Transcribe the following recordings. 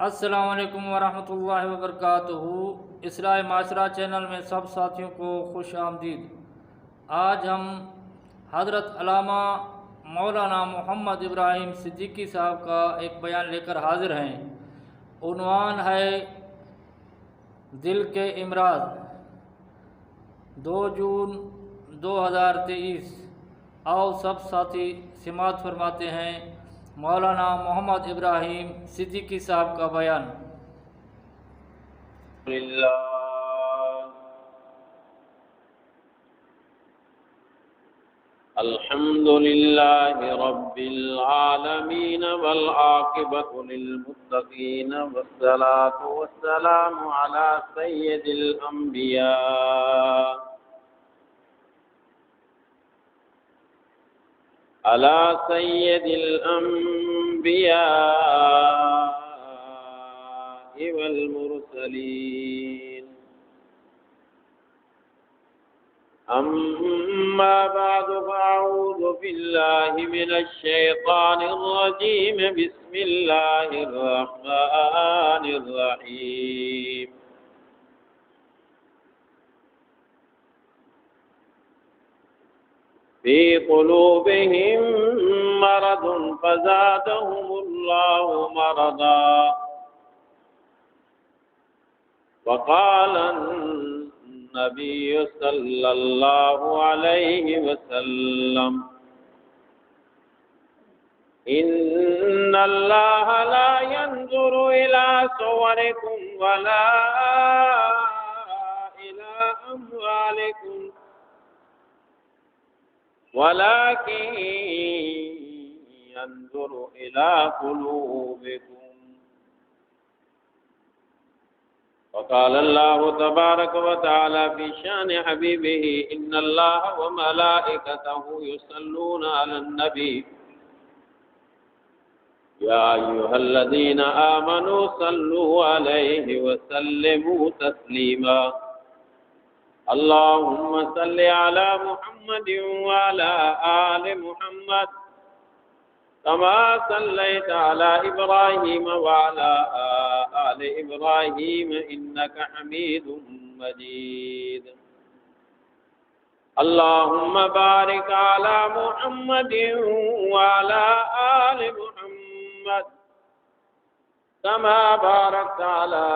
السلام علیکم ورحمۃ اللہ وبرکاتہ۔ اصلاح معاشرہ چینل میں سب ساتھیوں کو خوش آمدید۔ آج ہم حضرت علامہ مولانا محمد ابراہیم صدیقی صاحب کا ایک بیان لے کر حاضر ہیں۔ عنوان ہے دل کے امراض، 2 جون 2023۔ آؤ سب ساتھی سماعت فرماتے ہیں مولانا محمد ابراہیم صدیقی صاحب کا بیان۔ الحمد لله رب العالمين والعاقبة للمتقين والصلاة والسلام على سيد الأنبياء والمرسلين. أما بعد فأعوذ بالله من الشيطان الرجيم. بسم الله الرحمن الرحيم. في قلوبهم مرض فزادهم الله مرضا. وقال النبي صلى الله عليه وسلم: إن الله لا ينظر إلى صوركم ولا إلى أموالكم ولكن ينظر إلى قلوبكم. وقال الله تبارك وتعالى في شان حبيبه: إن الله وملائكته يصلون على النبي يا أيها الذين آمنوا صلوا عليه وسلموا تسليما. اللهم صل على محمد وعلى آل محمد كما صليت على إبراهيم وعلى آل إبراهيم إنك حميد مجيد. اللهم بارك على محمد وعلى آل محمد كما باركت على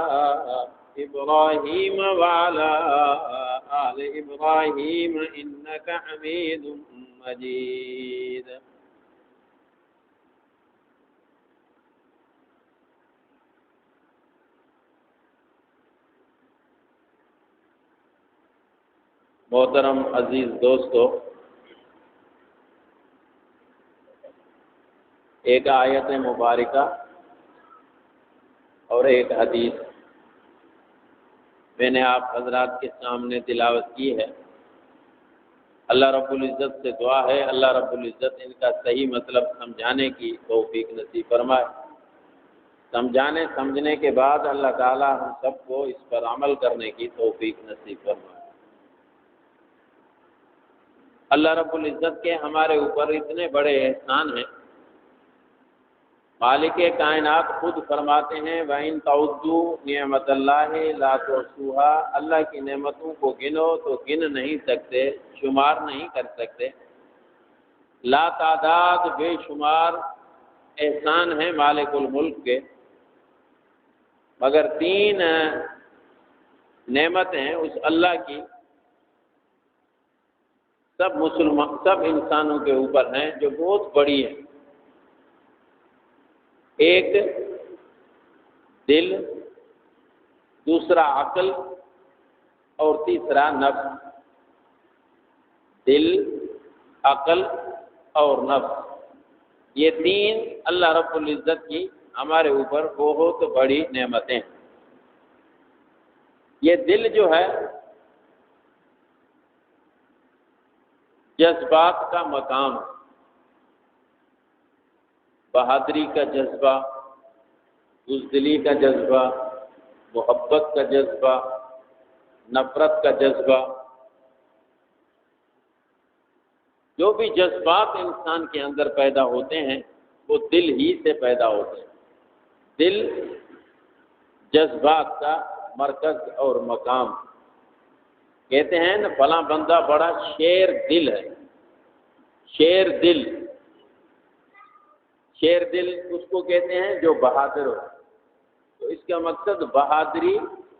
إبراهيم وعلى آل إبراهيم إنك حميد مجيد. محترم عزیز دوستو، ایک آیت مبارکہ اور ایک حدیث میں نے آپ حضرات کے سامنے تلاوت کی ہے۔ اللہ رب العزت سے دعا ہے اللہ رب العزت ان کا صحیح مطلب سمجھانے کی توفیق نصیب فرمائے۔ سمجھانے سمجھنے کے بعد اللہ تعالی ہم سب کو اس پر عمل کرنے کی توفیق نصیب فرمائے۔ اللہ رب العزت کے ہمارے اوپر اتنے بڑے احسان ہیں۔ مالک کائنات خود فرماتے ہیں: وَإِن تَعُدُّوا نِعْمَتَ اللَّهِ لَا تُحْصُوهَا۔ اللہ کی نعمتوں کو گنو تو گن نہیں سکتے، شمار نہیں کر سکتے۔ لا تعداد، بے شمار احسان ہیں مالک الملک کے، مگر 3 نعمتیں ہیں اس اللہ کی سب انسانوں کے اوپر ہیں جو بہت بڑی ہیں۔ ایک دل، دوسرا عقل اور تیسرا نفس۔ دل، عقل اور نفس، یہ 3 اللہ رب العزت کی ہمارے اوپر بہت بڑی نعمتیں ہیں۔ یہ دل جو ہے جذبات کا مقام، بہادری کا جذبہ، بزدلی کا جذبہ، محبت کا جذبہ، نفرت کا جذبہ، جو بھی جذبات انسان کے اندر پیدا ہوتے ہیں وہ دل ہی سے پیدا ہوتے ہیں۔ دل جذبات کا مرکز اور مقام. کہتے ہیں نا فلاں بندہ بڑا شیر دل ہے. شیر دل، شیر دل اس کو کہتے ہیں جو بہادر ہو. تو اس کا مقصد بہادری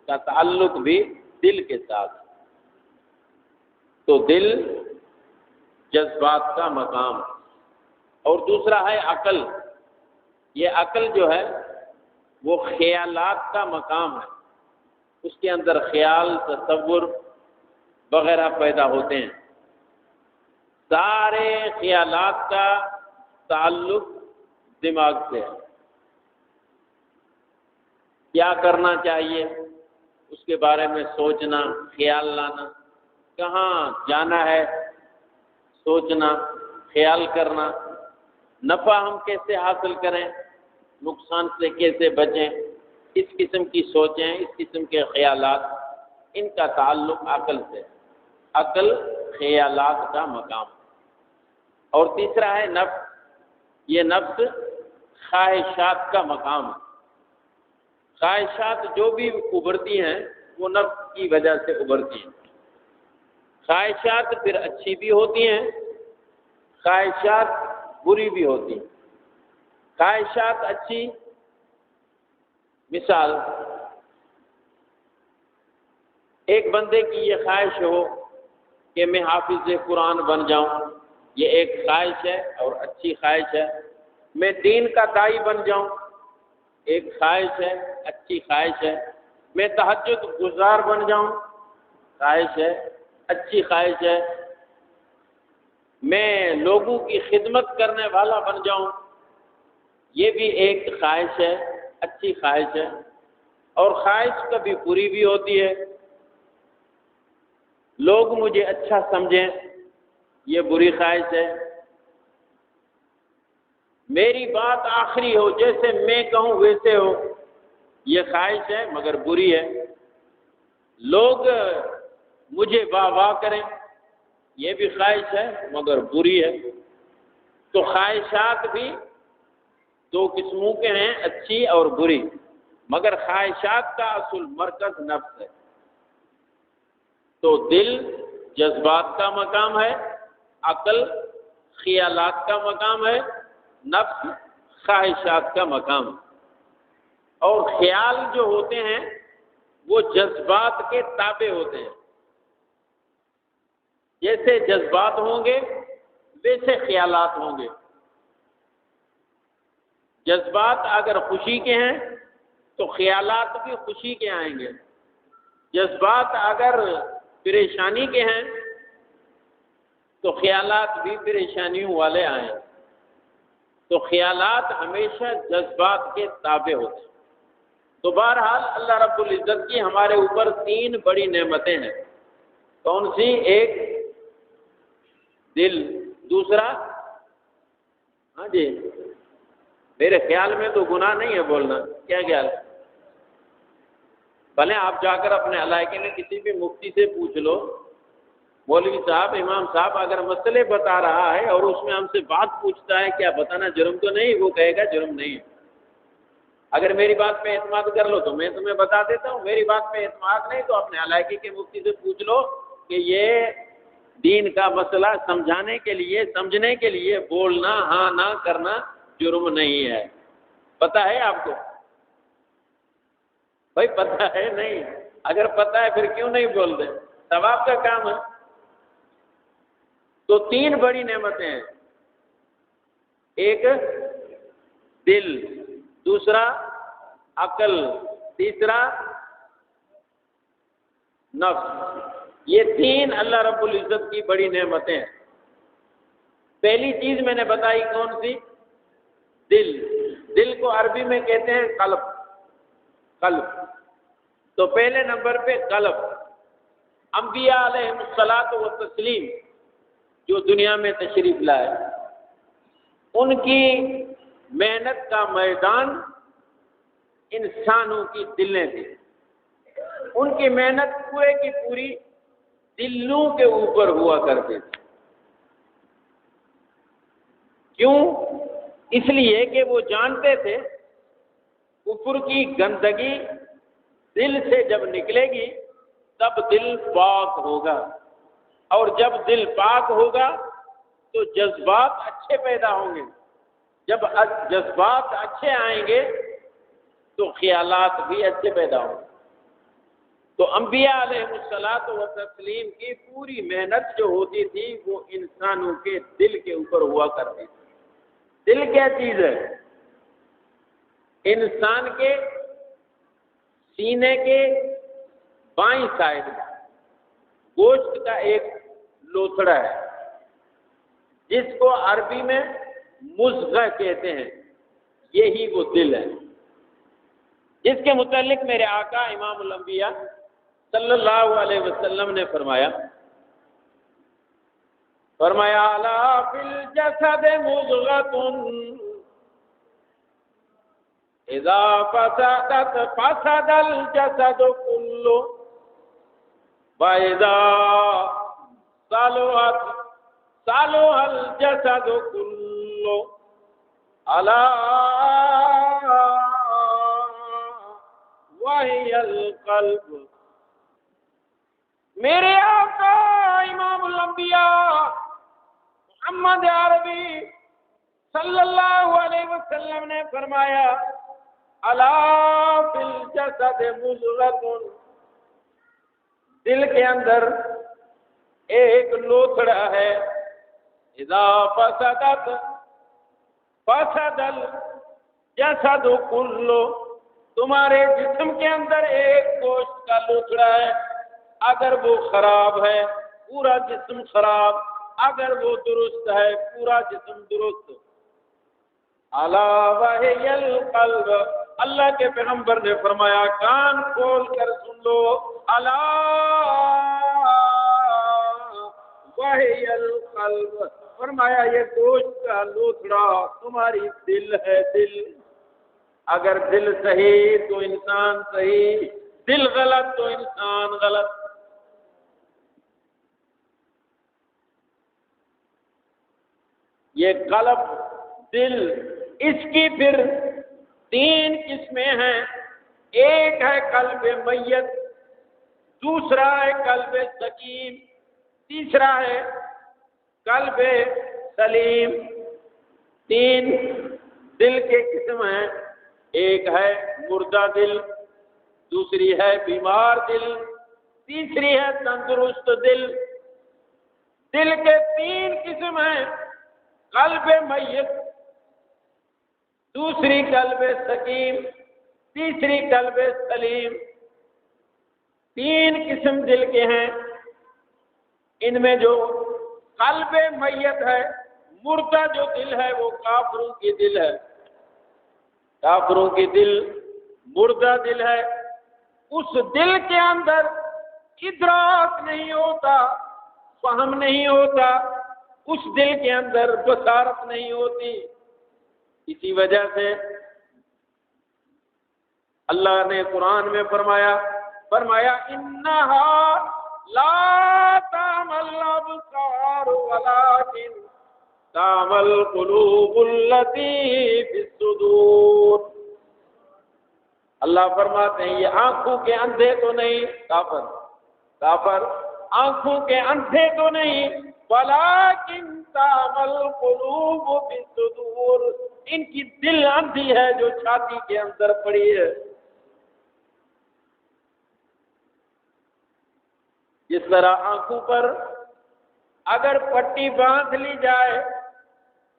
کا تعلق بھی دل کے ساتھ. تو دل جذبات کا مقام. اور دوسرا ہے عقل. یہ عقل جو ہے وہ خیالات کا مقام ہے. اس کے اندر خیال، تصور وغیرہ پیدا ہوتے ہیں. سارے خیالات کا تعلق دماغ سے ہے. کیا کرنا چاہیے اس کے بارے میں سوچنا، خیال لانا. کہاں جانا ہے سوچنا، خیال کرنا. نفع ہم کیسے حاصل کریں، نقصان سے کیسے بچیں. اس قسم کی سوچیں، اس قسم کے خیالات، ان کا تعلق عقل سے. عقل خیالات کا مقام. اور تیسرا ہے نفس. یہ نفس خواہشات کا مقام ہے. خواہشات جو بھی ابھرتی ہیں وہ نفس کی وجہ سے ابھرتی ہیں. خواہشات پھر اچھی بھی ہوتی ہیں، خواہشات بری بھی ہوتی ہیں. خواہشات اچھی، مثال ایک بندے کی یہ خواہش ہو کہ میں حافظ قرآن بن جاؤں، یہ ایک خواہش ہے اور اچھی خواہش ہے. میں دین کا داعی بن جاؤں، ایک خواہش ہے، اچھی خواہش ہے. میں تہجد گزار بن جاؤں، خواہش ہے، اچھی خواہش ہے. میں لوگوں کی خدمت کرنے والا بن جاؤں، یہ بھی ایک خواہش ہے، اچھی خواہش ہے. اور خواہش کبھی بری بھی ہوتی ہے. لوگ مجھے اچھا سمجھیں، یہ بری خواہش ہے. میری بات آخری ہو، جیسے میں کہوں ویسے ہو، یہ خواہش ہے مگر بری ہے. لوگ مجھے واہ واہ کریں، یہ بھی خواہش ہے مگر بری ہے. تو خواہشات بھی دو قسموں کے ہیں، اچھی اور بری. مگر خواہشات کا اصل مرکز نفس ہے. تو دل جذبات کا مقام ہے، عقل خیالات کا مقام ہے، نفس خواہشات کا مقام ہے. اور خیال جو ہوتے ہیں وہ جذبات کے تابع ہوتے ہیں. جیسے جذبات ہوں گے ویسے خیالات ہوں گے. جذبات اگر خوشی کے ہیں تو خیالات بھی خوشی کے آئیں گے. جذبات اگر پریشانی کے ہیں تو خیالات بھی پریشانیوں والے آئیں. تو خیالات ہمیشہ جذبات کے تابع ہوتے ہیں. تو بہرحال اللہ رب العزت کی ہمارے اوپر 3 بڑی نعمتیں ہیں. کون سی؟ ایک دل، دوسرا ہاں جی میرے خیال میں تو گناہ نہیں ہے بولنا. کیا خیال ہے؟ بھلے آپ جا کر اپنے علاقے میں کسی بھی مفتی سے پوچھ لو، مولوی صاحب، امام صاحب اگر مسئلے بتا رہا ہے اور اس میں ہم سے بات پوچھتا ہے کیا بتانا جرم تو نہیں، وہ کہے گا جرم نہیں ہے. اگر میری بات پہ اعتماد کر لو تو میں تمہیں بتا دیتا ہوں. میری بات پہ اعتماد نہیں تو اپنے علاقے کے مفتی سے پوچھ لو کہ یہ دین کا مسئلہ سمجھانے کے لیے، سمجھنے کے لیے بولنا ہاں نہ کرنا جرم نہیں ہے. پتہ ہے آپ کو؟ بھائی پتہ ہے نہیں؟ اگر پتہ ہے پھر کیوں نہیں بول دیں؟ ثواب کا کام ہے. تو 3 بڑی نعمتیں ہیں. ایک دل، دوسرا عقل، تیسرا نفس. یہ 3 اللہ رب العزت کی بڑی نعمتیں ہیں. پہلی چیز میں نے بتائی کون سی؟ دل. دل کو عربی میں کہتے ہیں قلب. قلب. تو پہلے نمبر پہ قلب. انبیاء علیہم الصلاۃ والتسلیم جو دنیا میں تشریف لائے، ان کی محنت کا میدان انسانوں کی دلیں تھیں. ان کی محنت پورے کی پوری دلوں کے اوپر ہوا کرتی تھی. کیوں؟ اس لیے کہ وہ جانتے تھے کفر کی گندگی دل سے جب نکلے گی تب دل پاک ہوگا، اور جب دل پاک ہوگا تو جذبات اچھے پیدا ہوں گے، جب جذبات اچھے آئیں گے تو خیالات بھی اچھے پیدا ہوں گے۔ تو انبیاء علیہ الصلوۃ والتسلیم کی پوری محنت جو ہوتی تھی وہ انسانوں کے دل کے اوپر ہوا کرتی تھی۔ دل کیا چیز ہے؟ انسان کے سینے کے بائیں سائڈ میں گوشت کا ایک لوتھڑا ہے جس کو عربی میں مضغہ کہتے ہیں، یہی وہ دل ہے جس کے متعلق میرے آقا امام الانبیاء صلی اللہ علیہ وسلم نے فرمایا الا فی الجسد مضغۃ اذا فسدت فسد الجسد كله واذا صلحت صلح الجسد كله الا وهي القلب۔ میرے آقا امام الانبیاء محمد عربی صلی اللہ علیہ وسلم نے فرمایا الا فی الجسد مضغۃ، دل کے اندر ایک لوتھڑا ہے، اذا فسدت فسد الجسد کلو، تمہارے جسم کے اندر ایک گوشت کا لوتھڑا ہے، اگر وہ خراب ہے پورا جسم خراب، اگر وہ درست ہے پورا جسم درست۔ الا وہی القلب، اللہ کے پیغمبر نے فرمایا کان کھول کر سن لو، الا وہی القلب، فرمایا یہ گوشت کا لوتھڑا تمہاری دل ہے۔ دل اگر دل صحیح تو انسان صحیح، دل غلط تو انسان غلط۔ یہ قلب دل، اس کی پھر 3 قسمیں ہیں، ایک ہے قلب میت، دوسرا ہے قلب سقیم، تیسرا ہے قلب سلیم۔ 3 دل کے قسم ہیں، ایک ہے مردہ دل، دوسری ہے بیمار دل، تیسری ہے تندرست دل۔ دل کے 3 قسم ہیں، قلب میت، دوسری قلب سقیم، تیسری قلب سلیم۔ 3 قسم دل کے ہیں، ان میں جو قلب میت ہے، مردہ جو دل ہے وہ کافروں کی دل ہے، کافروں کی دل مردہ دل ہے، اس دل کے اندر ادراک نہیں ہوتا، فہم نہیں ہوتا، اس دل کے اندر بصارت نہیں ہوتی۔ اسی وجہ سے اللہ نے قرآن میں فرمایا انہا لا تعمل الابصار ولکن تعمل قلوب التي في الصدور۔ اللہ فرماتے ہیں یہ آنکھوں کے اندھے تو نہیں، کافر آنکھوں کے اندھے تو نہیں، ولیکن تعمل قلوب في الصدور، ان کی دل اندھی ہے جو چھاتی کے اندر پڑی ہے۔ جس طرح آنکھوں پر اگر پٹی باندھ لی جائے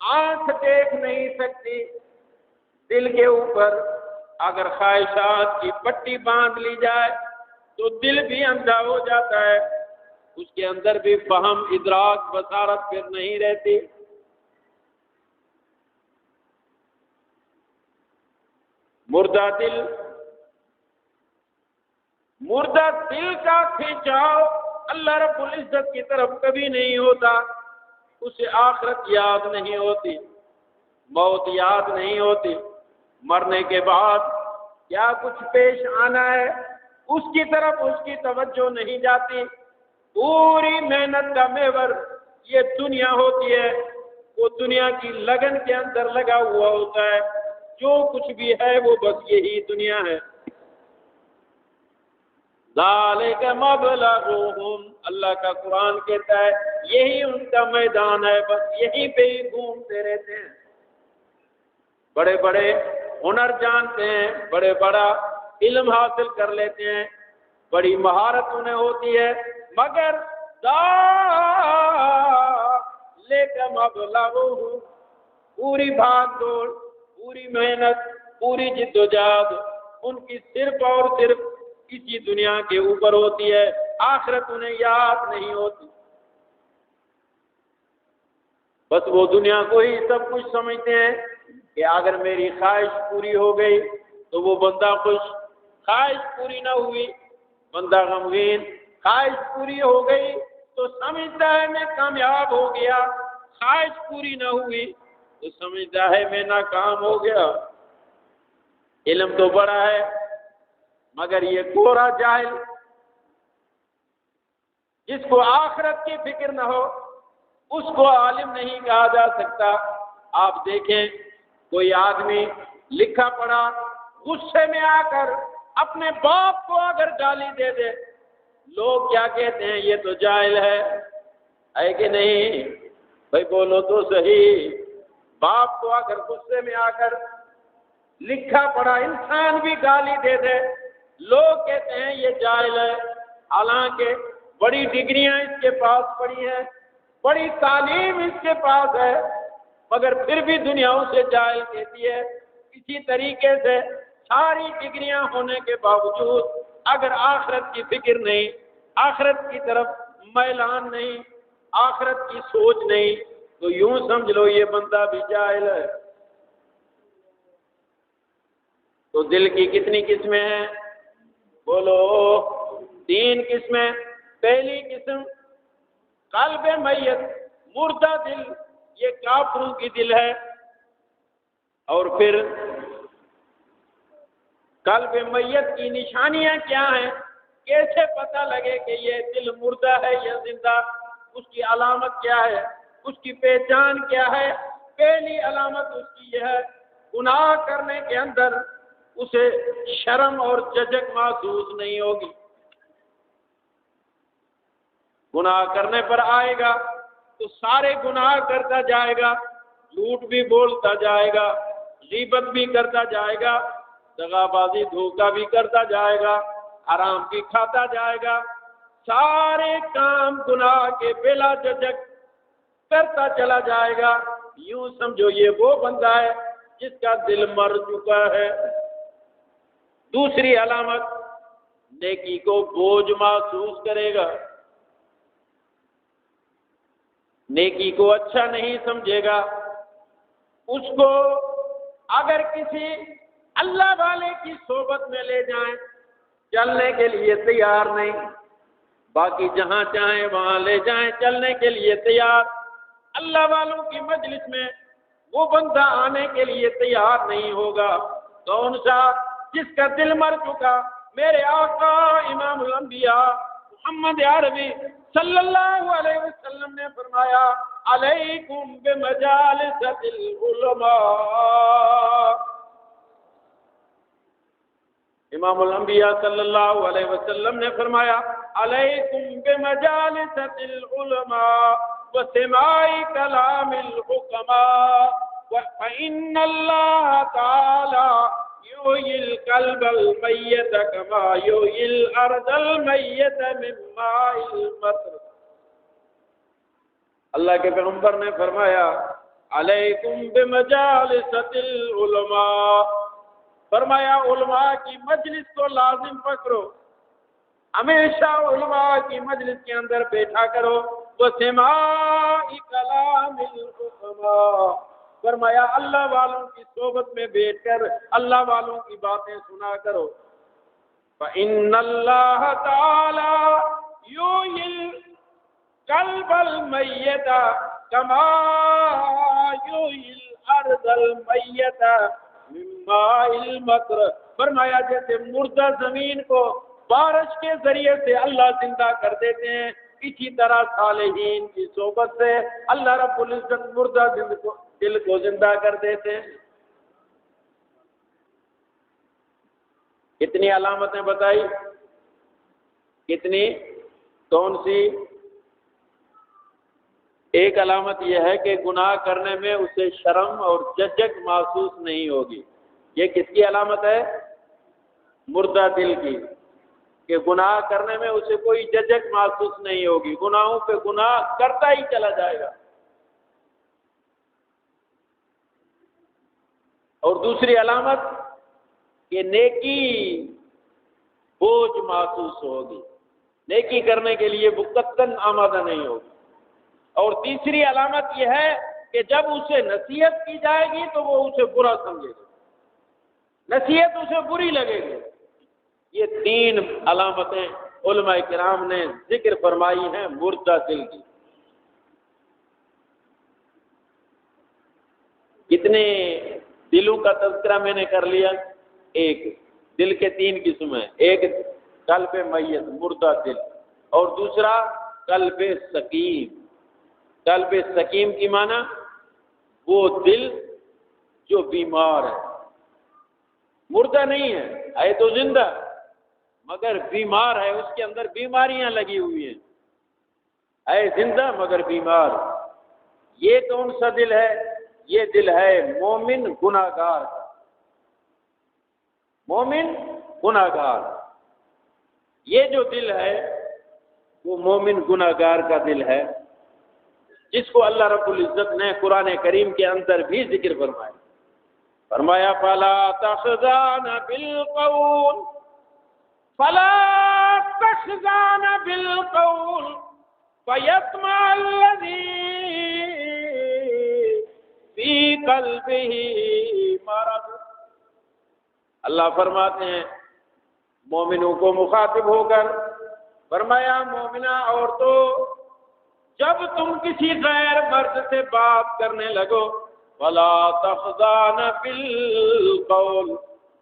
آنکھ دیکھ نہیں سکتی، دل کے اوپر اگر خواہشات کی پٹی باندھ لی جائے تو دل بھی اندھا ہو جاتا ہے، اس کے اندر بھی فہم، ادراک، بصارت پھر نہیں رہتی۔ مردہ دل کا کھینچاؤ اللہ رب العزت کی طرف کبھی نہیں ہوتا، اسے آخرت یاد نہیں ہوتی، موت یاد نہیں ہوتی، مرنے کے بعد کیا کچھ پیش آنا ہے اس کی طرف اس کی توجہ نہیں جاتی۔ پوری محنت کا محور یہ دنیا ہوتی ہے، وہ دنیا کی لگن کے اندر لگا ہوا ہوتا ہے، جو کچھ بھی ہے وہ بس یہی دنیا ہے۔ ذالک مبلغہم، اللہ کا قرآن کہتا ہے یہی ان کا میدان ہے، بس یہیں پہ ہی گھومتے رہتے ہیں، بڑے بڑے ہنر جانتے ہیں، بڑے بڑا علم حاصل کر لیتے ہیں، بڑی مہارت انہیں ہوتی ہے، مگر ذالک مبلغہم، پوری بھاگ دوڑ، پوری محنت، پوری جدوجہد ان کی صرف اور صرف اسی دنیا کے اوپر ہوتی ہے، آخرت انہیں یاد نہیں ہوتی، بس وہ دنیا کو ہی سب کچھ سمجھتے ہیں کہ اگر میری خواہش پوری ہو گئی تو وہ بندہ خوش، خواہش پوری نہ ہوئی بندہ غمگین، خواہش پوری ہو گئی تو سمجھتا ہے میں کامیاب ہو گیا، خواہش پوری نہ ہوئی تو سمجھتا ہے میں ناکام ہو گیا۔ علم تو بڑا ہے مگر یہ کوڑا جاہل جس کو آخرت کی فکر نہ ہو اس کو عالم نہیں کہا جا سکتا۔ آپ دیکھیں کوئی آدمی لکھا پڑھا غصے میں آ کر اپنے باپ کو اگر گالی دے دے، لوگ کیا کہتے ہیں، یہ تو جاہل ہے کہ نہیں؟ بھائی بولو تو صحیح، باپ کو اگر غصے میں آ کر لکھا پڑھا انسان بھی گالی دے دے، لوگ کہتے ہیں یہ جاہل ہے، حالانکہ بڑی ڈگریاں اس کے پاس پڑی ہیں، بڑی تعلیم اس کے پاس ہے، مگر پھر بھی دنیا اسے جاہل کہتی ہے۔ اسی طریقے سے ساری ڈگریاں ہونے کے باوجود اگر آخرت کی فکر نہیں، آخرت کی طرف میلان نہیں، آخرت کی سوچ نہیں، تو یوں سمجھ لو یہ بندہ بھی جاہل ہے۔ تو دل کی کتنی قسمیں ہیں؟ بولو، 3 قسمیں۔ پہلی قسم قلب میت، مردہ دل، یہ کافروں کی دل ہے۔ اور پھر قلب میت کی نشانیاں کیا ہیں؟ کیسے پتہ لگے کہ یہ دل مردہ ہے یا زندہ؟ اس کی علامت کیا ہے؟ اس کی پہچان کیا ہے؟ پہلی علامت اس کی یہ ہے، گناہ کرنے کے اندر اسے شرم اور جھجک محسوس نہیں ہوگی۔ گناہ کرنے پر آئے گا تو سارے گناہ کرتا جائے گا، جھوٹ بھی بولتا جائے گا، غیبت بھی کرتا جائے گا، دغا بازی دھوکہ بھی کرتا جائے گا، حرام بھی کھاتا جائے گا، سارے کام گناہ کے بلا جھجک کرتا چلا جائے گا۔ یوں سمجھو یہ وہ بندہ ہے جس کا دل مر چکا ہے۔ دوسری علامت، نیکی کو بوجھ محسوس کرے گا، نیکی کو اچھا نہیں سمجھے گا، اس کو اگر کسی اللہ والے کی صحبت میں لے جائیں چلنے کے لیے تیار نہیں، باقی جہاں چاہیں وہاں لے جائیں چلنے کے لیے تیار، اللہ والوں کی مجلس میں وہ بندہ آنے کے لیے تیار نہیں ہوگا۔ کون سا؟ جس کا دل مر چکا۔ میرے آقا امام الانبیاء محمد عربی صلی اللہ علیہ وسلم نے فرمایا، علیکم بمجالس العلماء۔ امام الانبیاء صلی اللہ علیہ وسلم نے فرمایا، علیکم بمجالس العلماء وسماع کلام الحکماء فإن اللہ تعالی یحیی القلب المیت کما یحیی الارض المیت من ماء المطر۔ اللہ کے پیغمبر نے فرمایا، علیکم بمجالس العلماء، فرمایا علماء کی مجلس کو لازم پکڑو، ہمیشہ علماء کی مجلس کے اندر بیٹھا کرو۔ وسماع کلام الحکماء، فرمایا اللہ والوں کی صحبت میں بیٹھ کر اللہ والوں کی باتیں سنا کرو۔ فإن اللہ تعالی یحیی القلب المیت کما یحیی الارض المیت من ماء المطر، فرمایا جیسے مردہ زمین کو بارش کے ذریعے سے اللہ زندہ کر دیتے ہیں، اسی طرح صالحین کی صحبت سے اللہ رب العزت مردہ دل کو زندہ کر دیتے ہیں۔ کتنی علامتیں بتائی؟ کتنی؟ کون سی؟ ایک علامت یہ ہے کہ گناہ کرنے میں اسے شرم اور جھجک محسوس نہیں ہوگی. یہ کس کی علامت ہے؟ مردہ دل کی، کہ گناہ کرنے میں اسے کوئی جھجک محسوس نہیں ہوگی، گناہوں پہ گناہ کرتا ہی چلا جائے گا. اور دوسری علامت کہ نیکی بوجھ محسوس ہوگی، نیکی کرنے کے لیے مقتدن آمادہ نہیں ہوگی. اور تیسری علامت یہ ہے کہ جب اسے نصیحت کی جائے گی تو وہ اسے برا سمجھے گا، نصیحت اسے بری لگے گی. یہ 3 علامتیں علماء کرام نے ذکر فرمائی ہیں مردہ دل کی. کتنے دلوں کا تذکرہ میں نے کر لیا؟ ایک. دل کے 3 قسم ہیں، ایک قلب میت مردہ دل، اور دوسرا قلب سقیم. قلب سقیم کی معنی وہ دل جو بیمار ہے، مردہ نہیں ہے تو زندہ، مگر بیمار ہے، اس کے اندر بیماریاں لگی ہوئی ہیں. ہے زندہ مگر بیمار. یہ کون سا دل ہے؟ یہ دل ہے مومن گناہگار کا. مومن گناہگار، یہ جو دل ہے وہ مومن گناہگار کا دل ہے، جس کو اللہ رب العزت نے قرآن کریم کے اندر بھی ذکر فرمایا. فرمایا فَلَا تَخْضَعْنَ بِالْقَوْلِ فَلَا تَخْضَعْنَ بِالْقَوْلِ فَيَطْمَعَ الَّذِي فِي قَلْبِهِ مَرَضٌ. اللہ فرماتے ہیں مومنوں کو مخاطب ہو کر، فرمایا مومنہ عورتوں، جب تم کسی غیر مرد سے بات کرنے لگو، فَلَا تَخْضَعْنَ بِالْقَوْلِ،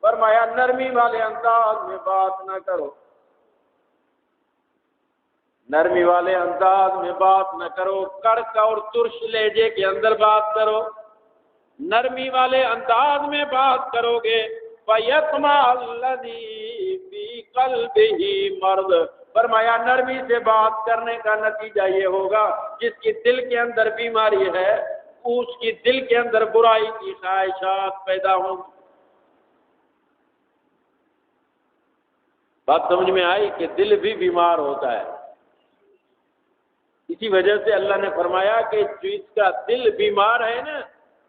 فرمایا نرمی والے انداز میں بات نہ کرو، نرمی والے انداز میں بات نہ کرو، کڑک اور ترش لہجے کے اندر بات کرو. نرمی والے انداز میں بات کرو گے، فَيَطْمَعَ الَّذِي فِي قَلْبِهِ مَرَضٌ، فرمایا نرمی سے بات کرنے کا نتیجہ یہ ہوگا جس کی دل کے اندر بیماری ہے، اس کی دل کے اندر برائی کی خواہشات پیدا ہوں. بات سمجھ میں آئی کہ دل بھی بیمار ہوتا ہے. اسی وجہ سے اللہ نے فرمایا کہ جو اس کا دل بیمار ہے نا،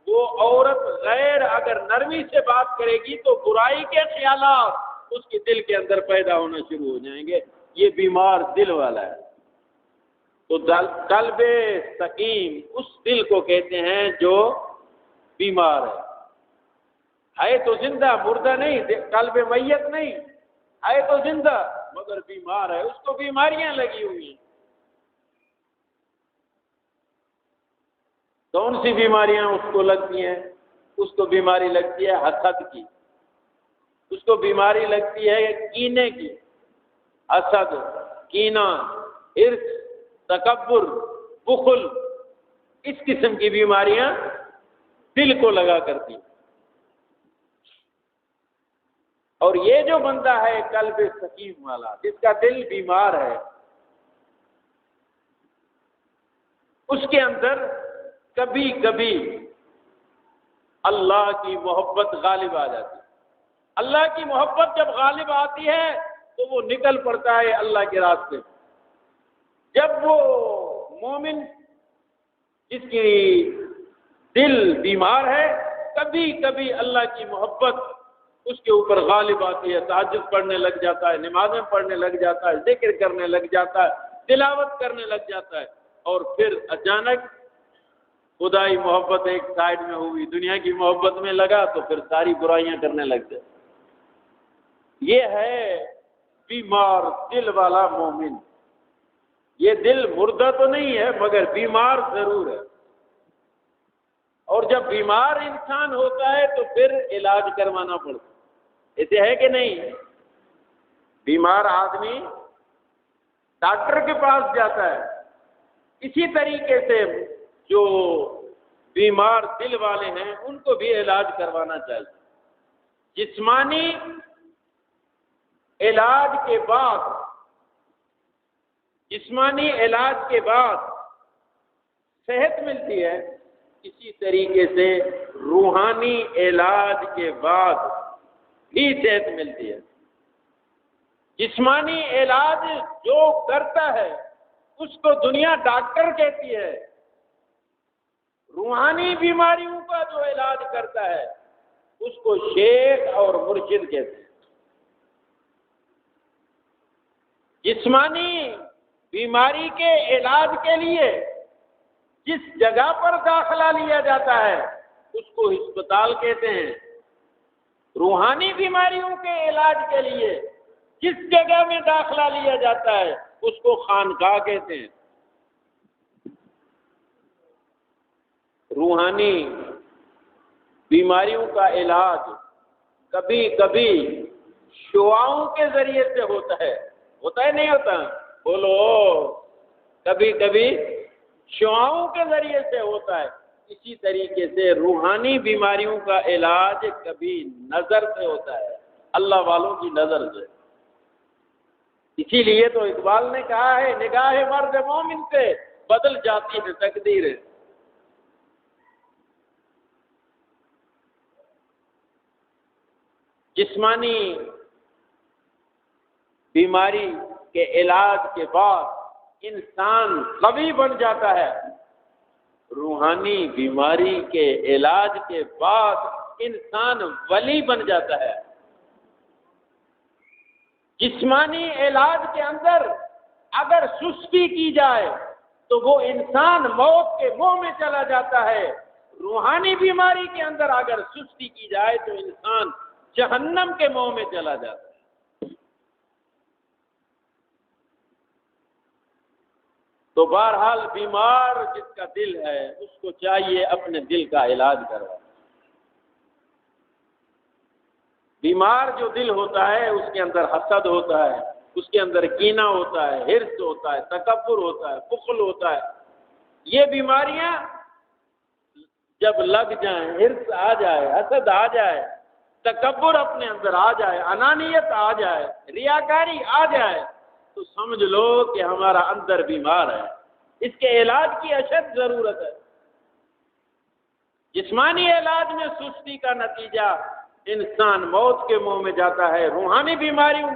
وہ عورت غیر اگر نرمی سے بات کرے گی تو برائی کے خیالات اس کے دل کے اندر پیدا ہونا شروع ہو جائیں گے. یہ بیمار دل والا ہے. تو قلب سقیم اس دل کو کہتے ہیں جو بیمار ہے تو زندہ، مردہ نہیں، قلب میت نہیں، ہے تو زندہ مگر بیمار ہے، اس کو بیماریاں لگی ہوئی ہیں. کون سی بیماریاں اس کو لگتی ہیں؟ اس کو بیماری لگتی ہے حسد کی، اس کو بیماری لگتی ہے کینے کی. حسد، کینہ، ہرس، تکبر، بخل، اس قسم کی بیماریاں دل کو لگا کرتی ہیں. اور یہ جو بندہ ہے قلب سقیم والا، جس کا دل بیمار ہے، اس کے اندر کبھی کبھی اللہ کی محبت غالب آ جاتی ہے. اللہ کی محبت جب غالب آتی ہے تو وہ نکل پڑتا ہے اللہ کے راستے. جب وہ مومن جس کی دل بیمار ہے، کبھی کبھی اللہ کی محبت اس کے اوپر غالب آتی ہے، تہجد پڑھنے لگ جاتا ہے، نمازیں پڑھنے لگ جاتا ہے، ذکر کرنے لگ جاتا ہے، تلاوت کرنے لگ جاتا ہے، اور پھر اچانک خدائی محبت ایک سائڈ میں ہوئی، دنیا کی محبت میں لگا تو پھر ساری برائیاں کرنے لگ جائے. یہ ہے بیمار دل والا مومن. یہ دل مردہ تو نہیں ہے مگر بیمار ضرور ہے. اور جب بیمار انسان ہوتا ہے تو پھر علاج کروانا پڑتا ہے. ایسے ہے کہ نہیں؟ بیمار آدمی ڈاکٹر کے پاس جاتا ہے. اسی طریقے سے جو بیمار دل والے ہیں ان کو بھی علاج کروانا چاہیے. جسمانی علاج کے بعد جسمانی علاج کے بعد صحت ملتی ہے، اسی طریقے سے روحانی علاج کے بعد بھی صحت ملتی ہے۔ جسمانی علاج جو کرتا ہے اس کو دنیا ڈاکٹر کہتی ہے، روحانی بیماریوں کا جو علاج کرتا ہے اس کو شیخ اور مرشد کہتے ہیں۔ جسمانی بیماری کے علاج کے لیے جس جگہ پر داخلہ لیا جاتا ہے اس کو ہسپتال کہتے ہیں، روحانی بیماریوں کے علاج کے لیے جس جگہ میں داخلہ لیا جاتا ہے اس کو خانقاہ کہتے ہیں۔ روحانی بیماریوں کا علاج کبھی کبھی شعاؤں کے ذریعے سے ہوتا ہے نہیں ہوتا؟ بولو، کبھی کبھی شعاؤں کے ذریعے سے ہوتا ہے۔ اسی طریقے سے روحانی بیماریوں کا علاج کبھی نظر سے ہوتا ہے، اللہ والوں کی نظر سے۔ اسی لیے تو اقبال نے کہا ہے، نگاہ مرد مومن سے بدل جاتی ہے تقدیر۔ جسمانی بیماری کے علاج کے بعد انسان قوی بن جاتا ہے، روحانی بیماری کے علاج کے بعد انسان ولی بن جاتا ہے۔ جسمانی علاج کے اندر اگر سستی کی جائے تو وہ انسان موت کے منہ میں چلا جاتا ہے، روحانی بیماری کے اندر اگر سستی کی جائے تو انسان جہنم کے منہ میں چلا جاتا ہے۔ تو بہرحال بیمار جس کا دل ہے اس کو چاہیے اپنے دل کا علاج کروا۔ بیمار جو دل ہوتا ہے اس کے اندر حسد ہوتا ہے، اس کے اندر کینہ ہوتا ہے، حرص ہوتا ہے، تکبر ہوتا ہے، بخل ہوتا ہے۔ یہ بیماریاں جب لگ جائیں، حرص آ جائے، حسد آ جائے، تکبر اپنے اندر آ جائے، انانیت آ جائے، ریاکاری آ جائے تو سمجھ لو کہ ہمارا اندر بیمار ہے، اس کے علاج کی اشد ضرورت ہے۔ جسمانی علاج میں سستی کا نتیجہ انسان موت کے منہ میں جاتا ہے، روحانی بیماریوں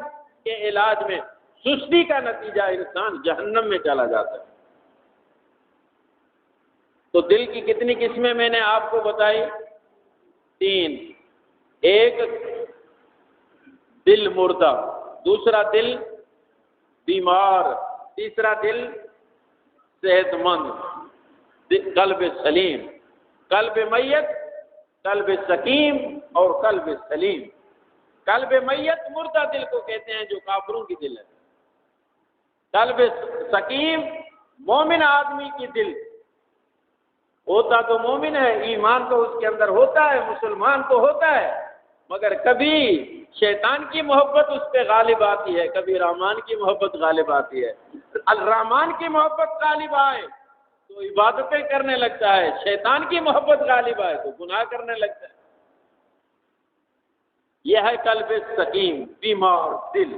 کے علاج میں سستی کا نتیجہ انسان جہنم میں چلا جاتا ہے۔ تو دل کی کتنی قسمیں میں نے آپ کو بتائی؟ 3۔ ایک دل مردہ، دوسرا دل بیمار، تیسرا دل صحت مند، قلب سلیم، قلب میت، قلب سقیم اور قلب سلیم۔ قلب میت مردہ دل کو کہتے ہیں جو کافروں کی دل ہے۔ قلب سقیم مومن آدمی کی دل، ہوتا تو مومن ہے، ایمان تو اس کے اندر ہوتا ہے، مسلمان تو ہوتا ہے، مگر کبھی شیطان کی محبت اس پہ غالب آتی ہے، کبھی رحمان کی محبت غالب آتی ہے۔ الرحمان کی محبت غالب آئے تو عبادتیں کرنے لگتا ہے، شیطان کی محبت غالب آئے تو گناہ کرنے لگتا ہے۔ یہ ہے قلب سقیم، بیمار دل۔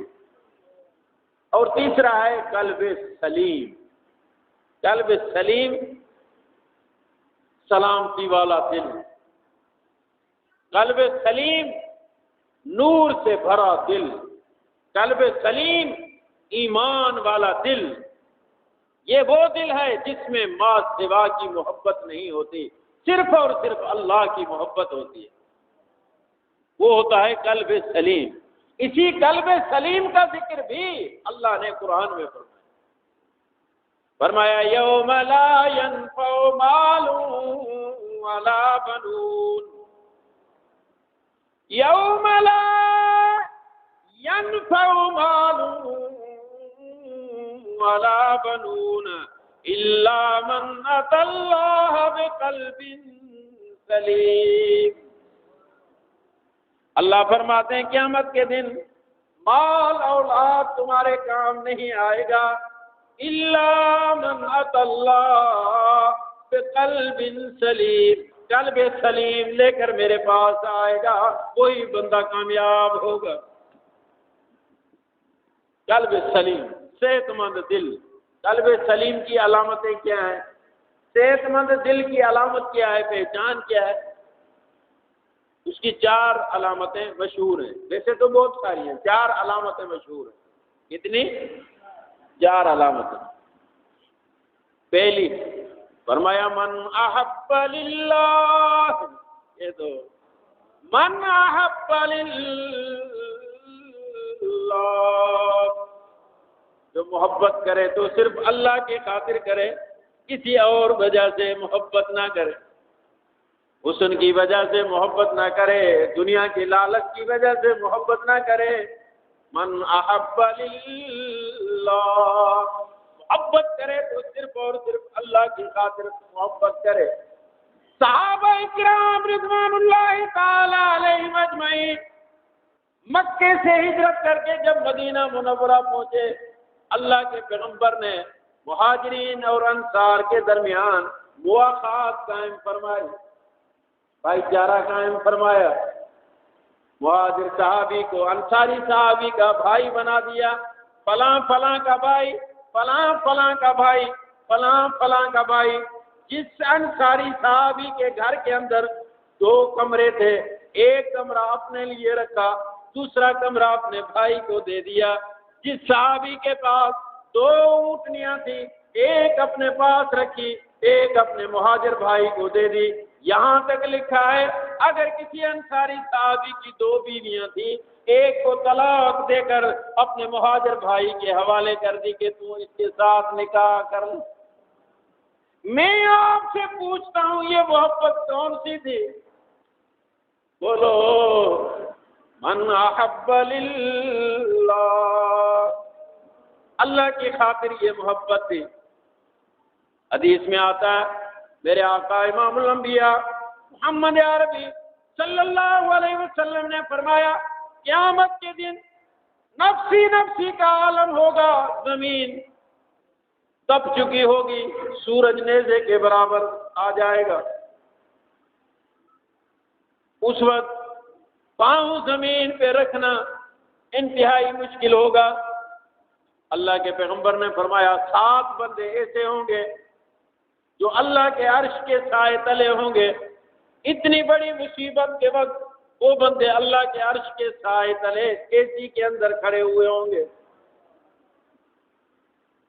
اور تیسرا ہے قلب سلیم۔ قلب سلیم سلامتی والا دل، قلب سلیم نور سے بھرا دل، قلب سلیم ایمان والا دل۔ یہ وہ دل ہے جس میں ماں سوا کی محبت نہیں ہوتی، صرف اور صرف اللہ کی محبت ہوتی ہے، وہ ہوتا ہے قلب سلیم۔ اسی قلب سلیم کا ذکر بھی اللہ نے قرآن میں فرمایا یوم لا ينفع مال ولا بنون، یوم لا ينفع مال ولا بنون الا من اتى الله بقلب سلیم۔ اللہ فرماتے ہیں قیامت کے دن مال اولاد تمہارے کام نہیں آئے گا، الا من اتى الله بقلب سلیم، قلب سلیم لے کر میرے پاس آئے گا وہی بندہ کامیاب ہوگا۔ قلب سلیم، صحت مند دل، قلب سلیم کی علامتیں کیا ہیں؟ صحت مند دل کی علامت کیا ہے؟ پہچان کیا ہے؟ اس کی 4 علامتیں مشہور ہیں، ویسے تو بہت ساری ہیں، 4 علامتیں مشہور ہیں۔ کتنی؟ 4 علامتیں۔ پہلی فرمایا من احب للہ، یہ تو من احب للہ، جو محبت کرے تو صرف اللہ کی خاطر کرے، کسی اور وجہ سے محبت نہ کرے، حسن کی وجہ سے محبت نہ کرے، دنیا کی لالچ کی وجہ سے محبت نہ کرے۔ من احب للہ، محبت کرے تو صرف اور صرف اللہ کی خاطر محبت کرے۔ صحابہ کرام رضوان اللہ تعالی علیہم اجمعین مکے سے ہجرت کر کے جب مدینہ منورہ پہنچے، اللہ کے پیغمبر نے مہاجرین اور انصار کے درمیان مواخات قائم فرمائی، بھائی چارہ قائم فرمایا۔ مہاجر صحابی کو انصاری صحابی کا بھائی بنا دیا، فلاں فلاں کا بھائی، فلاں فلاں کا بھائی، فلاں فلاں کا بھائی۔ جس انصاری صحابی کے گھر کے اندر 2 کمرے تھے، ایک کمرہ اپنے لیے رکھا، دوسرا کمرہ اپنے بھائی کو دے دیا۔ جس صحابی کے پاس 2 اونٹنیاں تھی، ایک اپنے پاس رکھی، ایک اپنے مہاجر بھائی کو دے دی۔ یہاں تک لکھا ہے اگر کسی انصاری صحابی کی 2 بیویاں تھیں، ایک کو طلاق دے کر اپنے مہاجر بھائی کے حوالے کر دی کہ تو اس کے ساتھ نکاح کر لے۔ میں آپ سے پوچھتا ہوں یہ محبت کون سی تھی؟ بولو من احب للہ، اللہ کی خاطر یہ محبت تھی۔ حدیث میں آتا ہے میرے آقا امام الانبیاء محمد عربی صلی اللہ علیہ وسلم نے فرمایا قیامت کے دن نفسی نفسی کا عالم ہوگا، زمین تپ چکی ہوگی، سورج نیزے کے برابر آ جائے گا۔ اس وقت پاؤں زمین پہ رکھنا انتہائی مشکل ہوگا۔ اللہ کے پیغمبر نے فرمایا 7 بندے ایسے ہوں گے جو اللہ کے عرش کے سائے تلے ہوں گے۔ اتنی بڑی مصیبت کے وقت وہ بندے اللہ کے عرش کے سائے تلے اے کے اندر کھڑے ہوئے ہوں گے۔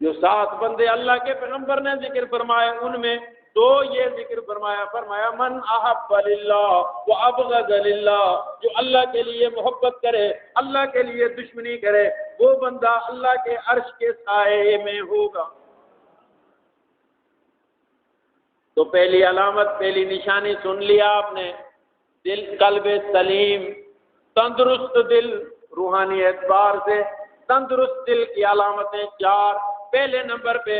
جو 7 بندے اللہ کے پیغمبر نے ذکر فرمائے، ان میں 2 یہ ذکر فرمایا من احب للہ و ابغض للہ، جو اللہ کے لیے محبت کرے، اللہ کے لیے دشمنی کرے، وہ بندہ اللہ کے عرش کے سائے میں ہوگا۔ تو پہلی علامت، پہلی نشانی سن لیا آپ نے، دل، قلب سلیم، تندرست دل، روحانی اعتبار سے تندرست دل کی علامتیں 4۔ پہلے نمبر پہ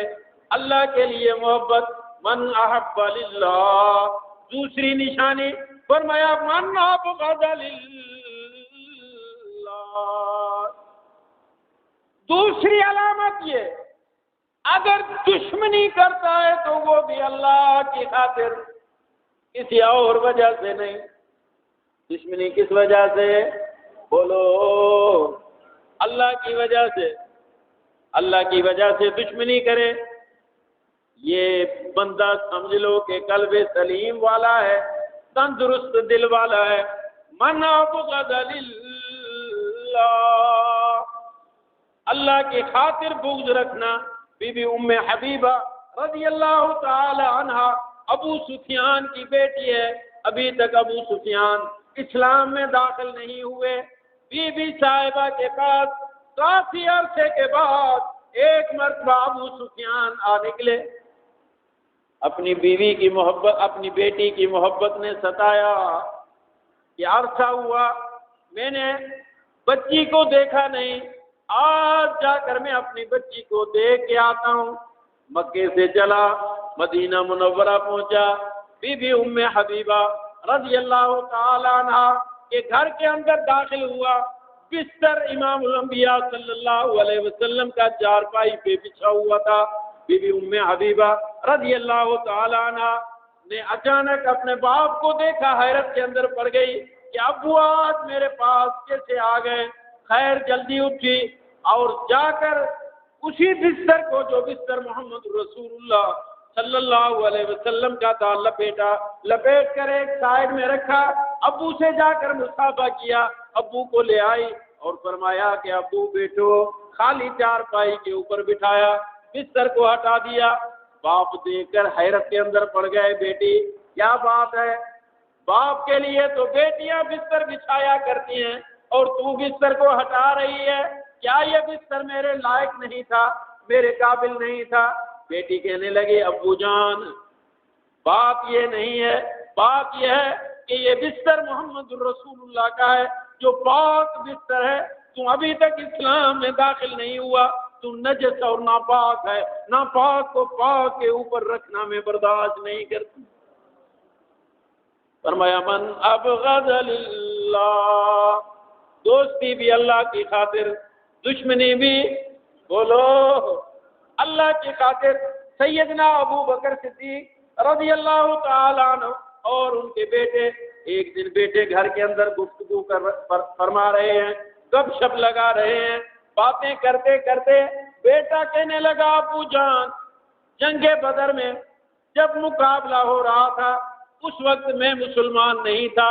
اللہ کے لیے محبت، من احب للہ۔ دوسری نشانی فرمایا من ابغض للہ۔ دوسری علامت یہ اگر دشمنی کرتا ہے تو وہ بھی اللہ کی خاطر، کسی اور وجہ سے نہیں۔ دشمنی کس وجہ سے؟ بولو اللہ کی وجہ سے۔ اللہ کی وجہ سے دشمنی کرے، یہ بندہ سمجھ لو کہ قلب سلیم والا ہے، تندرست دل والا ہے۔ من ابغض للہ، اللہ کی خاطر بغض رکھنا۔ بی بی ام حبیبہ رضی اللہ تعالی عنہا ابو سفیان کی بیٹی ہے، ابھی تک ابو سفیان اسلام میں داخل نہیں ہوئے۔ بی بی صاحبہ کے پاس کافی عرصے کے بعد ایک مرتبہ ابو سفیان آ نکلے۔ اپنی بیوی کی محبت، اپنی بیٹی کی محبت نے ستایا کہ عرصہ ہوا میں نے بچی کو دیکھا نہیں، آج جا کر میں اپنی بچی کو دیکھ کے آتا ہوں۔ مکے سے چلا، مدینہ منورہ پہنچا، بی بی ام حبیبہ رضی اللہ تعالی عنہ کے گھر کے اندر داخل ہوا۔ بستر امام الانبیاء صلی اللہ علیہ وسلم کا چارپائی پہ بچھا ہوا تھا۔ بی بی ام حبیبہ رضی اللہ تعالی عنہ نے اچانک اپنے باپ کو دیکھا، حیرت کے اندر پڑ گئی کہ ابو آج میرے پاس کیسے آ گئے؟ خیر جلدی اٹھی اور جا کر اسی بستر کو جو بستر محمد رسول اللہ صلی اللہ علیہ وسلم کا تھا لپیٹ کر ایک سائڈ میں رکھا. ابو سے جا کر مصافحہ کیا, ابو کو لے آئی اور فرمایا کہ ابو بیٹو. خالی چارپائی کے اوپر بٹھایا, بستر کو ہٹا دیا. باپ دیکھ کر حیرت کے اندر پڑ گئے, بیٹی کیا بات ہے؟ باپ کے لیے تو بیٹیاں بستر بچھایا کرتی ہیں اور تو بستر کو ہٹا رہی ہے. کیا یہ بستر میرے لائق نہیں تھا, میرے قابل نہیں تھا؟ بیٹی کہنے لگی ابو جان بات یہ نہیں ہے, بات یہ ہے کہ یہ بستر محمد رسول اللہ کا ہے جو پاک بستر ہے. تو ابھی تک اسلام میں داخل نہیں ہوا, تو نجس اور ناپاک ہے, ناپاک کو پاک کے اوپر رکھنا میں برداشت نہیں کرتی. فرمایا من ابغض للہ, دوستی بھی اللہ کی خاطر, دشمنی بھی بولو اللہ کی خاطر. سیدنا ابو بکر صدیق رضی اللہ تعالیٰ عنہ اور ان کے بیٹے ایک دن بیٹے گھر کے اندر گفتگو فرما رہے ہیں, گپ شپ لگا رہے ہیں. باتیں کرتے کرتے بیٹا کہنے لگا ابو جان جنگ بدر میں جب مقابلہ ہو رہا تھا اس وقت میں مسلمان نہیں تھا,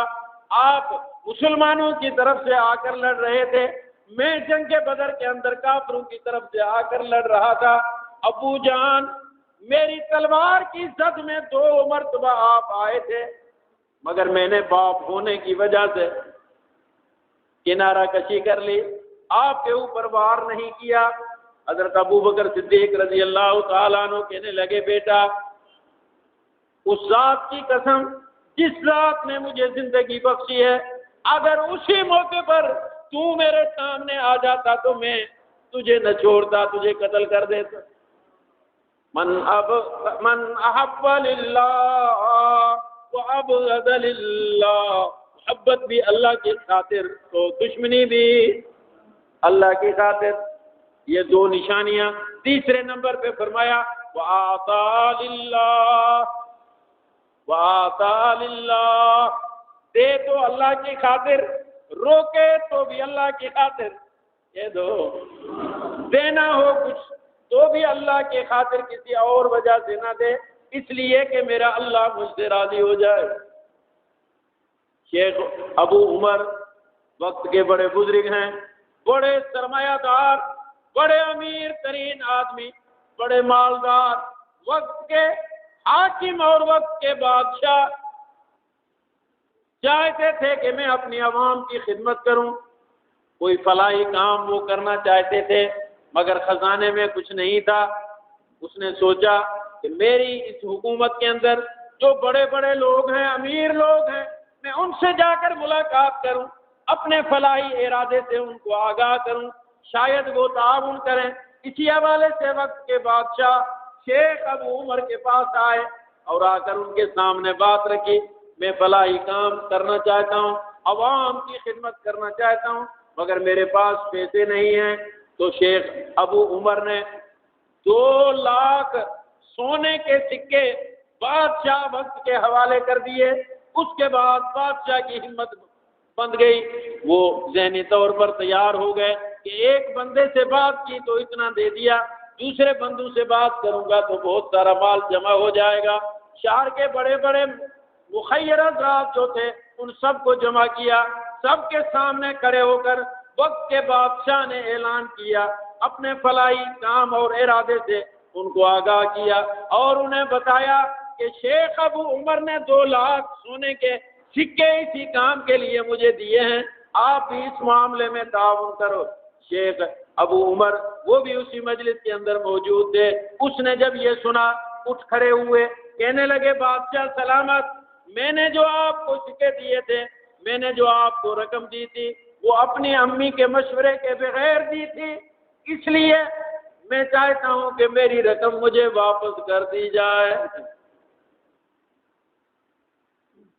آپ مسلمانوں کی طرف سے آ کر لڑ رہے تھے, میں جنگ بدر کے اندر کافروں کی طرف سے آ کر لڑ رہا تھا. ابو جان میری تلوار کی زد میں 2 مرتبہ آپ آئے تھے, مگر میں نے باپ ہونے کی وجہ سے کنارہ کشی کر لی, آپ کے اوپر وار نہیں کیا. حضرت ابو بکر صدیق رضی اللہ تعالیٰ عنہ کہنے لگے بیٹا اس ذات کی قسم جس ذات نے مجھے زندگی بخشی ہے, اگر اسی موقع پر تو میرے سامنے آ جاتا تو میں تجھے نہ چھوڑتا, تجھے قتل کر دیتا. من احب للہ وابغض للہ, محبت بھی اللہ کی خاطر تو دشمنی بھی اللہ کی خاطر. یہ 2 نشانیاں. تیسرے نمبر پہ فرمایا وَآتَى لِلَّهِ, وَآتَى لِلَّهِ, دے تو اللہ کی خاطر, روکے تو بھی اللہ کی خاطر. یہ دو دینا ہو کچھ تو بھی اللہ کی خاطر, کسی اور وجہ سے نہ دے, اس لیے کہ میرا اللہ مجھ سے راضی ہو جائے. شیخ ابو عمر وقت کے بڑے بزرگ ہیں, بڑے سرمایہ دار, بڑے امیر ترین آدمی, بڑے مالدار, وقت کے حاکم اور وقت کے بادشاہ. چاہتے تھے کہ میں اپنی عوام کی خدمت کروں, کوئی فلاحی کام وہ کرنا چاہتے تھے, مگر خزانے میں کچھ نہیں تھا. اس نے سوچا کہ میری اس حکومت کے اندر جو بڑے بڑے لوگ ہیں, امیر لوگ ہیں, میں ان سے جا کر ملاقات کروں, اپنے فلاحی ارادے سے ان کو آگاہ کروں, شاید وہ تعاون کریں. اسی حوالے سے وقت کے بادشاہ شیخ ابو عمر کے پاس آئے اور آ کر ان کے سامنے بات رکھی, میں فلاحی کام کرنا چاہتا ہوں, عوام کی خدمت کرنا چاہتا ہوں, مگر میرے پاس پیسے نہیں ہیں. تو شیخ ابو عمر نے 2 لاکھ سونے کے سکے بادشاہ وقت کے حوالے کر دیے. اس کے بعد بادشاہ کی ہمت بند گئی, وہ ذہنی طور پر تیار ہو گئے کہ ایک بندے سے بات کی تو اتنا دے دیا, دوسرے بندوں سے بات کروں گا تو بہت سارا مال جمع ہو جائے گا. شہر کے بڑے بڑے مخیر حضرات جو تھے ان سب کو جمع کیا, سب کے سامنے کھڑے ہو کر وقت کے بادشاہ نے اعلان کیا, اپنے فلاحی کام اور ارادے سے ان کو آگاہ کیا اور انہیں بتایا کہ شیخ ابو عمر نے 2 لاکھ سونے کے سکے اسی کام کے لیے مجھے دیے ہیں, آپ بھی اس معاملے میں تعاون کرو. شیخ ابو عمر وہ بھی اسی مجلس کے اندر موجود تھے. اس نے جب یہ سنا اٹھ کھڑے ہوئے, کہنے لگے بادشاہ سلامت, میں نے جو آپ کو سکے دیے تھے, میں نے جو آپ کو رقم دی تھی, وہ اپنی امی کے مشورے کے بغیر دی تھی, اس لیے میں چاہتا ہوں کہ میری رقم مجھے واپس کر دی جائے.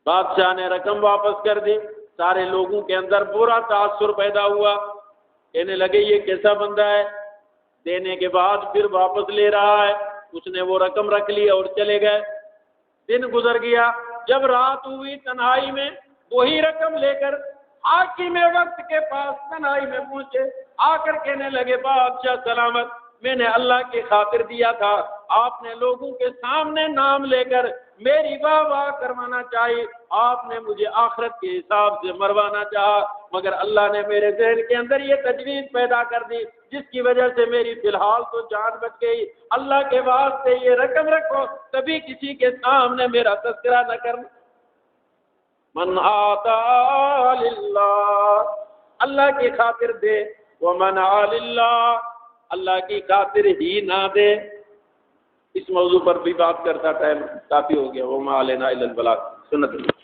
بادشاہ نے رقم واپس کر دی. سارے لوگوں کے اندر برا تاثر پیدا ہوا, کہنے لگے یہ کیسا بندہ ہے, دینے کے بعد پھر واپس لے رہا ہے. اس نے وہ رقم رکھ لی اور چلے گئے. دن گزر گیا, جب رات ہوئی تنہائی میں وہی رقم لے کر حاکم وقت کے پاس تنہائی میں پہنچے, آ کر کہنے لگے بادشاہ سلامت, میں نے اللہ کی خاطر دیا تھا، آپ نے لوگوں کے سامنے نام لے کر میری واہ واہ کروانا چاہی، آپ نے مجھے آخرت کے حساب سے مروانا چاہا، مگر اللہ نے میرے ذہن کے اندر یہ تجویز پیدا کر دی جس کی وجہ سے میری فی الحال تو جان بچ گئی۔ اللہ کے واسطے یہ رقم رکھو، کبھی کسی کے سامنے میرا تذکرہ نہ کرنا۔ من آتا للہ، اللہ کی خاطر دے، ومنع للہ، اللہ کی خاطر ہی نہ دے۔ اس موضوع پر بھی بات کرتا ٹائم کافی ہو گیا۔ وما علینا الا البلاغ۔ سنت